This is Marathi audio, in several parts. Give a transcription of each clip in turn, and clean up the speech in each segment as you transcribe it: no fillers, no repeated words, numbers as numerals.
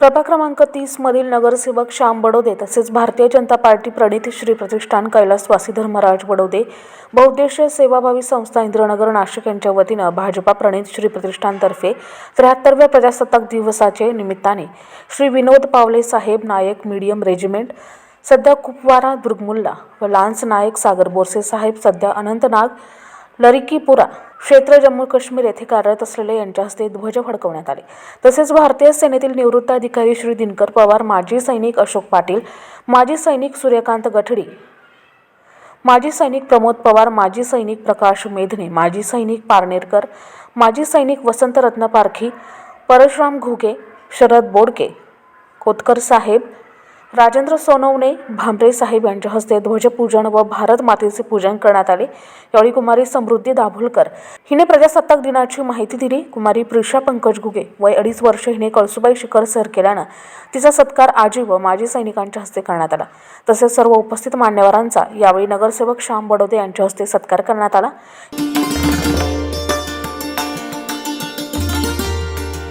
प्रभाग क्रमांक 30 मधील नगरसेवक श्याम बडोदे तसेच भारतीय जनता पार्टी प्रणित श्री प्रतिष्ठान कैलासवासी धर्मराज बडोदे बहुउद्देशीय सेवाभावी संस्था इंद्रनगर नाशिक यांच्या वतीनं भाजपा प्रणित श्री प्रतिष्ठानतर्फे 73व्या प्रजासत्ताक दिवसाचे निमित्ताने श्री विनोद पावले साहेब नायक मीडियम रेजिमेंट सध्या कुपवारा दुर्गमुल्ला व लान्स नायक सागर बोरसे साहेब सध्या अनंतनाग लरिकीपुरा क्षेत्र जम्मू काश्मीर येथे कार्यरत असलेले यांच्या हस्ते ध्वज फडकवण्यात आले। तसेच भारतीय सेनेतील निवृत्त अधिकारी श्री दिनकर पवार, माजी सैनिक अशोक पाटील, माजी सैनिक सूर्यकांत गठडी, माजी सैनिक प्रमोद पवार, माजी सैनिक प्रकाश मेधने, माजी सैनिक पारनेरकर, माजी सैनिक वसंतरत्न पारखी, परशुराम घुगे, शरद बोडके, कोतकर साहेब, राजेंद्र सोनवणे, भांबरे साहेब यांच्या हस्ते ध्वजपूजन व भारत मातेचे पूजन करण्यात आले। यावेळी कुमारी समृद्धी दाभोलकर हिने प्रजासत्ताक दिनाची माहिती दिली। कुमारी प्रिशा पंकज घुगे वय 2.5 वर्ष हिने कळसुबाई शिखर सर केल्यानं तिचा सत्कार आजी व माजी सैनिकांच्या हस्ते करण्यात आला। तसेच सर्व उपस्थित मान्यवरांचा यावेळी नगरसेवक श्याम बडोदे यांच्या हस्ते सत्कार करण्यात आला।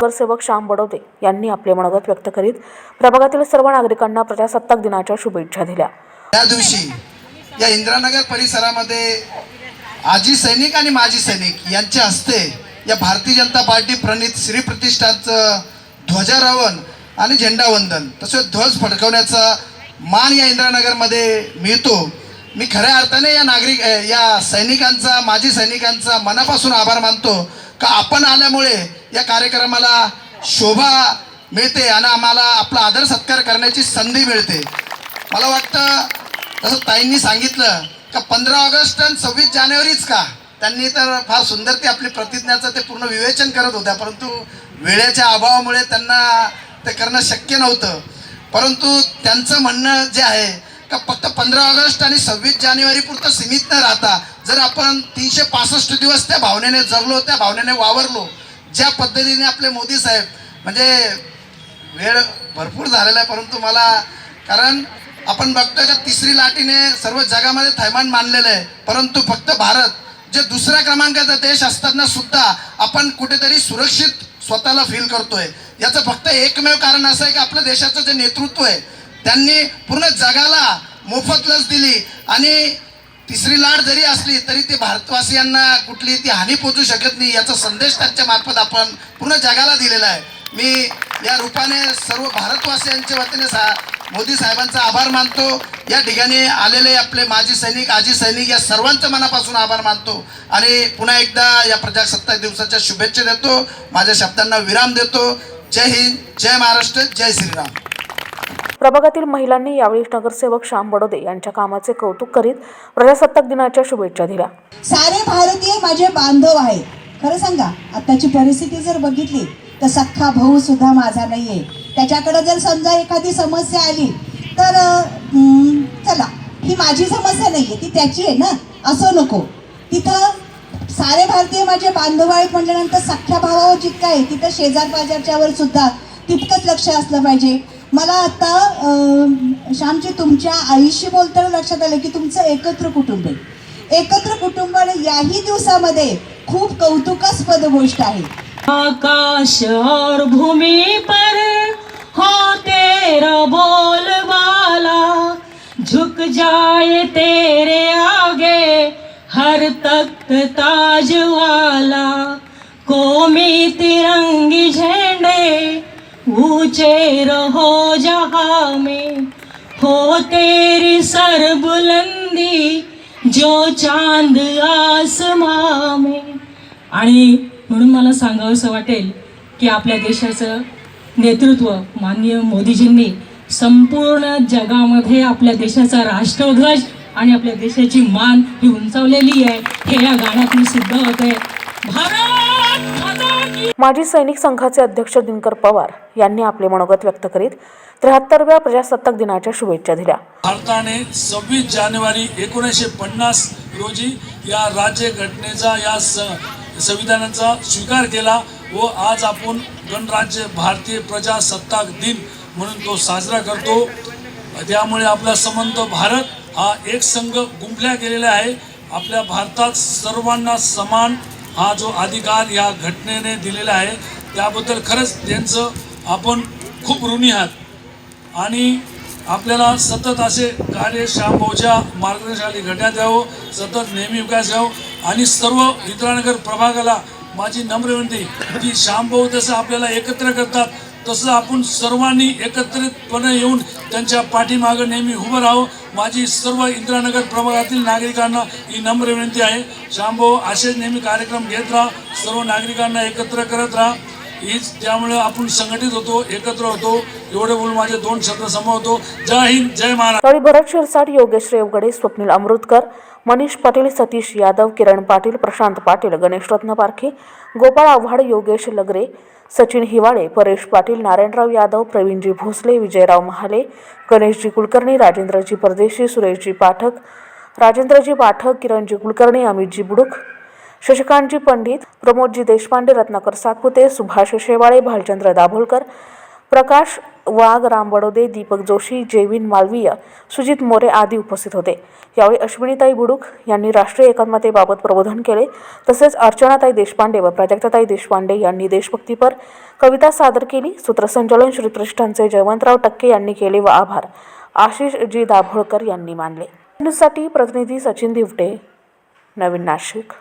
नगरसेवक श्याम बडोदे यांनी आपले मनोगत व्यक्त करीत प्रभागातील सर्व नागरिकांना प्रजासत्ताक दिनाच्या शुभेच्छा दिल्या। या दिवशी या इंद्रानगर परिसरामध्ये आजी सैनिक आणि माजी सैनिक यांच्या हस्ते या भारतीय जनता पार्टी प्रणित श्री प्रतिष्ठानचं ध्वजारोहण आणि झेंडावंदन तसेच ध्वज फडकवण्याचा मान या इंद्रानगरमध्ये मिळतो। मी खऱ्या अर्थाने या सैनिकांचा माजी सैनिकांचा मनापासून आभार मानतो का आपण आल्यामुळे या कार्यक्रमाला शोभा मिळते आणि आम्हाला आपला आदर सत्कार करण्याची संधी मिळते। मला वाटतं तसं ताईंनी सांगितलं का 15 ऑगस्ट आणि 26 जानेवारीच का, त्यांनी तर फार सुंदर ते आपली प्रतिज्ञाचं ते पूर्ण विवेचन करत होत्या, परंतु वेळेच्या अभावामुळे त्यांना ते करणं शक्य नव्हतं। परंतु त्यांचं म्हणणं जे आहे का फक्त 15 ऑगस्ट आणि 26 जानेवारी पुरतं सीमित न राहता जर आपण 365 दिवस त्या भावनेने जगलो, त्या भावनेने वावरलो, ज्या पद्धतीने आपले मोदी साहेब म्हणजे वेळ भरपूर झालेला आहे, परंतु मला कारण आपण बघतोय का तिसरी लाटेने सर्व जगामध्ये थैमान मानलेलं आहे, परंतु फक्त भारत जे दुसऱ्या क्रमांकाचा देश असताना सुद्धा आपण कुठेतरी सुरक्षित स्वतःला फील करतोय। याचं फक्त एकमेव कारण असं आहे की आपल्या देशाचं जे नेतृत्व आहे त्यांनी पूर्ण जगाला मोफत लस दिली आणि तिसरी लाट जरी असली तरी ते भारतवासियांना कुठली ती हानी पोचू शकत नाही याचा संदेश त्यांच्या मार्फत आपण पूर्ण जगाला दिलेला आहे। मी या रूपाने सर्व भारतवासियांच्या वतीने मोदी साहेबांचा आभार मानतो। या ठिकाणी आलेले आपले माजी सैनिक आजी सैनिक या सर्वांचं मनापासून आभार मानतो आणि पुन्हा एकदा या प्रजासत्ताक दिवसाच्या शुभेच्छा देतो, माझ्या शब्दांना विराम देतो। जय हिंद, जय महाराष्ट्र, जय श्रीराम। प्रभागातील महिलांनी यावेळी नगरसेवक श्याम बडोदे यांच्या कामाचे कौतुक करीत प्रजासत्ताक दिनाच्या शुभेच्छा दिल्या। सारे भारतीय माझे बांधव आहेत। खरं सांगा, आताची परिस्थिती जर बघितली तर सख्खा भाऊ सुद्धा माझा नाहीये, त्याच्याकडे जर समजा एखादी समस्या आली तर चला ही माझी समस्या नाहीये ती त्याची आहे ना, असं नको। तिथं सारे भारतीय माझे बांधव आहेत म्हटल्यानंतर सख्ख्या भावावर जितका आहे तिथं शेजार पाजारच्यावर सुद्धा तितकंच लक्ष असलं पाहिजे। मला आता श्यामजी तुमच्या आईशी बोलताना लक्षात आलं की तुमचं एकत्र कुटुंब आहे। एकत्र कुटुंब याही दिवसामध्ये खूप कौतुकास्पद गोष्ट आहे। आकाश और भूमि पर हो तेरा बोलबाला, झुक जाए तेरे आगे हर तख्त ताज वाला, कौमी तिरंगी झंडे ऊंचे रहो जहां में, हो तेरी सर बुलंदी जो चांद आसमां में। आणि म्हणून मला सांगावंसं वाटेल की आपल्या देशाचं नेतृत्व माननीय मोदीजींनी संपूर्ण जगामध्ये आपल्या देशाचा राष्ट्रध्वज आणि आपल्या देशाची मान ही उंचावलेली आहे, हे या गाण्यातून सिद्ध होते। माजी सैनिक संघाचे अध्यक्ष दिनकर पवार यांनी आपले मनोगत व्यक्त करीत 73व्या प्रजासत्ताक दिनाच्या शुभेच्छा दिल्या। भारताने 26 जानेवारी 1950 रोजी या राज्यघटनेचा या संविधानाचा स्वीकार केला व आज आपण गणराज्य भारतीय प्रजासत्ताक दिन म्हणून तो साजरा करतो। त्यामुळे आपला संबंध भारत हा एक संघ गुंफल्या गेलेला आहे। आपल्या भारतात सर्वांना समान हा जो अधिकार या घटनेने दिलेला आहे त्याबद्दल खरंच त्यांचं आपण खूप ऋणी आहात आणि आपल्याला सतत असे कार्य श्यामभाऊच्या मार्गदर्शनाखाली घडण्यात यावं, सतत नेहमी विकास यावं आणि सर्व इंदिरानगर प्रभागाला माझी नम्र विनंती की श्यामभाऊ जसं आपल्याला एकत्र करतात तसं आपण सर्वांनी एकत्रितपणे येऊन त्यांच्या पाठीमागं नेहमी उभं राहावं. माझी सर्व इंदिरानगर प्रभागातील नागरिकांना ही नम्र विनंती आहे. श्यामभाऊ असेच नेहमी कार्यक्रम घेत राहा, सर्व नागरिकांना एकत्र करत राहा. हीच त्यामुळे आपण संघटित होतो, एकत्र होतो. एवढे बोलून माझे 2 शब्द संपवतो. जय हिंद, जय महाराष्ट्र. यावेळी भरत शिरसाट, योगेश रेवगडे, स्वप्नील अमृतकर, मनीष पाटील, सतीश यादव, किरण पाटील, प्रशांत पाटील, गणेश रत्न पारखे, गोपाळ आव्हाड, योगेश लगरे, सचिन हिवाळे, परेश पाटील, नारायणराव यादव, प्रवीणजी भोसले, विजयराव महाले, गणेशजी कुलकर्णी, राजेंद्रजी परदेशी, सुरेशजी पाठक, किरणजी कुलकर्णी, अमितजी बुडुक, शशिकांतजी पंडित, प्रमोदजी देशपांडे, रत्नाकर सातपुते, सुभाष शेवाळे, भालचंद्र दाभोलकर, प्रकाश वाघ, राम बडोदे, दीपक जोशी, जेविन मालवीय, सुजित मोरे आदी उपस्थित होते. यावेळी अश्विनीताई बुडुक यांनी राष्ट्रीय एकात्मतेबाबत प्रबोधन केले. तसेच अर्चनाताई देशपांडे व प्राजक्ताताई देशपांडे यांनी देशभक्तीपर कविता सादर केली. सूत्रसंचालन श्री प्रतिष्ठानचे जयवंतराव टक्के यांनी केले व आभार आशिष जी दाभोळकर यांनी मानले. न्यूजसाठी प्रतिनिधी सचिन दिवटे, नवीन नाशिक.